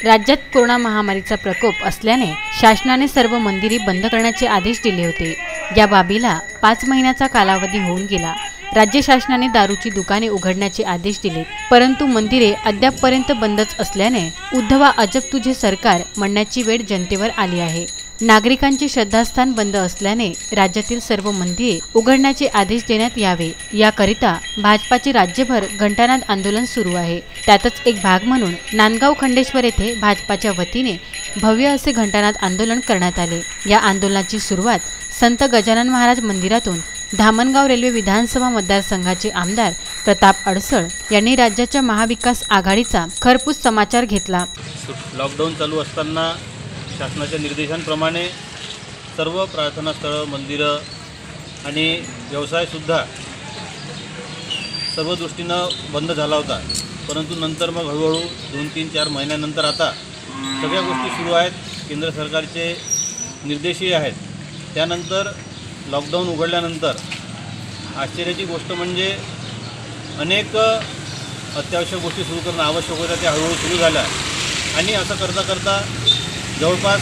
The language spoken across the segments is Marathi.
राज्यात कोरोना महामारीचा प्रकोप असल्याने शासनाने सर्व मंदिरे बंद करण्याचे आदेश दिले होते। या बाबीला 5 महिन्याचा कालावधी होऊन गेला। राज्य शासनाने दारूची दुकाने उघडण्याचे आदेश दिले, परंतु मंदिरे अद्यापपर्यंत बंदच असल्याने उद्धवा अजब तुझे सरकार म्हणण्याची वेळ जनतेवर आली आहे। नागरिकांचे श्रद्धास्थान बंद असल्याने राज्यातील सर्व मंदिरे उघडण्याचे आदेश देण्यात यावे, याकरिता भाजपाचे राज्यभर घंटानाद आंदोलन सुरू आहे। त्यातच एक भाग म्हणून नांदगाव खंडेश्वर येथे भाजपाच्या वतीने भव्य असे घंटानाद आंदोलन करण्यात आले। या आंदोलनाची सुरुवात संत गजानन महाराज मंदिरातून धामणगाव रेल्वे विधानसभा मतदारसंघाचे आमदार प्रताप अडसळ यांनी राज्याच्या महाविकास आघाडीचा खरपूस समाचार घेतला। लॉकडाऊन चालू असताना शासनाच्या निर्देशांप्रमाणे सर्व प्रार्थना स्थळं, मंदिरं आणि व्यवसायसुद्धा सर्व दृष्टीनं बंद झाला होता, परंतु नंतर मग हळूहळू 2-3-4 महिन्यानंतर आता सगळ्या गोष्टी सुरू आहेत। केंद्र सरकारचे निर्देशही आहेत। त्यानंतर लॉकडाऊन उघडल्यानंतर आश्चर्याची गोष्ट म्हणजे अनेक अत्यावश्यक गोष्टी सुरू करणं आवश्यक होत्या, त्या हळूहळू सुरू झाल्या आणि असं करता करता जवळपास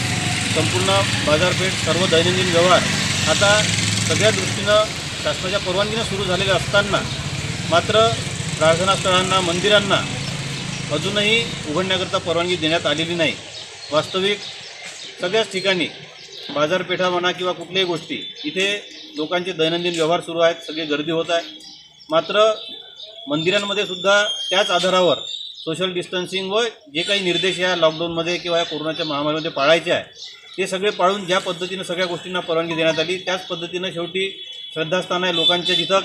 संपूर्ण बाजारपेठ, सर्व दैनंदिन व्यवहार आता सगळ्या दृष्टीनं शासनाच्या परवानगीनं सुरू झालेले असताना मात्र प्रार्थनास्थळांना, मंदिरांना अजूनही उघडण्याकरता परवानगी देण्यात आलेली नाही। वास्तविक सगळ्याच ठिकाणी बाजारपेठा म्हणा किंवा कुठल्याही गोष्टी, इथे लोकांचे दैनंदिन व्यवहार सुरू आहेत, सगळी गर्दी होत आहे। मात्र मंदिरांमध्ये सुद्धा त्याच आधारावर सोशल डिस्टन्सिंग व जे काही निर्देश या लॉकडाऊनमध्ये किंवा या कोरोनाच्या महामारीमध्ये पाळायचे आहे ते सगळे पाळून ज्या पद्धतीनं सगळ्या गोष्टींना परवानगी देण्यात आली, त्याच पद्धतीनं शेवटी श्रद्धास्थान आहे लोकांच्या, जिथं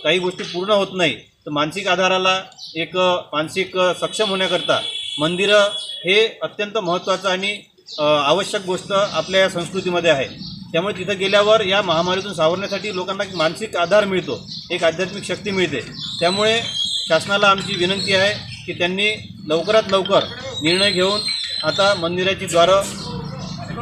काही गोष्टी पूर्ण होत नाही तर मानसिक आधाराला एक मानसिक सक्षम होण्याकरता मंदिरं हे अत्यंत महत्त्वाचं आणि आवश्यक गोष्ट आपल्या या संस्कृतीमध्ये आहे। त्यामुळे तिथं गेल्यावर या महामारीतून सावरण्यासाठी लोकांना एक मानसिक आधार मिळतो, एक आध्यात्मिक शक्ती मिळते। त्यामुळे शासनाला आमची विनंती आहे की त्यांनी लवकरात लवकर निर्णय घेऊन आता मंदिराची द्वारं,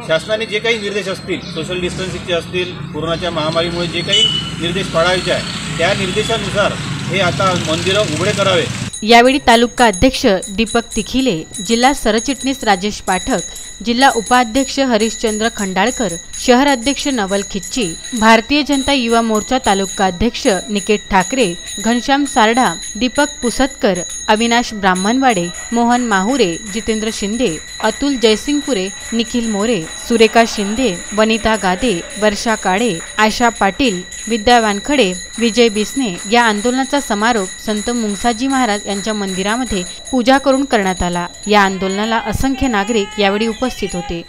शासनाने जे काही निर्देश असतील, सोशल डिस्टन्सिंगचे असतील, कोरोनाच्या महामारीमुळे जे काही निर्देश पाळायचे आहे त्या निर्देशानुसार हे आता मंदिरं उघडे करावे। यावेळी तालुका अध्यक्ष दीपक तिखिले, जिल्हा सरचिटणीस राजेश पाठक, जिल्हा उपाध्यक्ष हरिश्चंद्र खंडाळकर, शहर अध्यक्ष नवल खिच्ची, भारतीय जनता युवा मोर्चा तालुका अध्यक्ष निकेत ठाकरे, घनश्याम सारडा, दीपक पुसतकर, अविनाश ब्राह्मणवाडे, मोहन माहुरे, जितेंद्र शिंदे, अतुल जयसिंगपुरे, निखिल मोरे, सुरेखा शिंदे, वनिता गादे, वर्षा काळे, आशा पाटील, विद्या वानखडे, विजय बिसने या आंदोलनाचा समारोप संत मुंगसाजी महाराज यांच्या मंदिरामध्ये पूजा करून करण्यात आला। या आंदोलनाला असंख्य नागरिक यावेळी उपस्थित होते।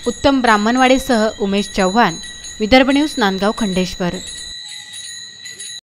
उत्तम ब्राह्मणवाडेसह उमेश चव्हाण, विदर्भ न्यूज, नांदगाव खंडेश्वर।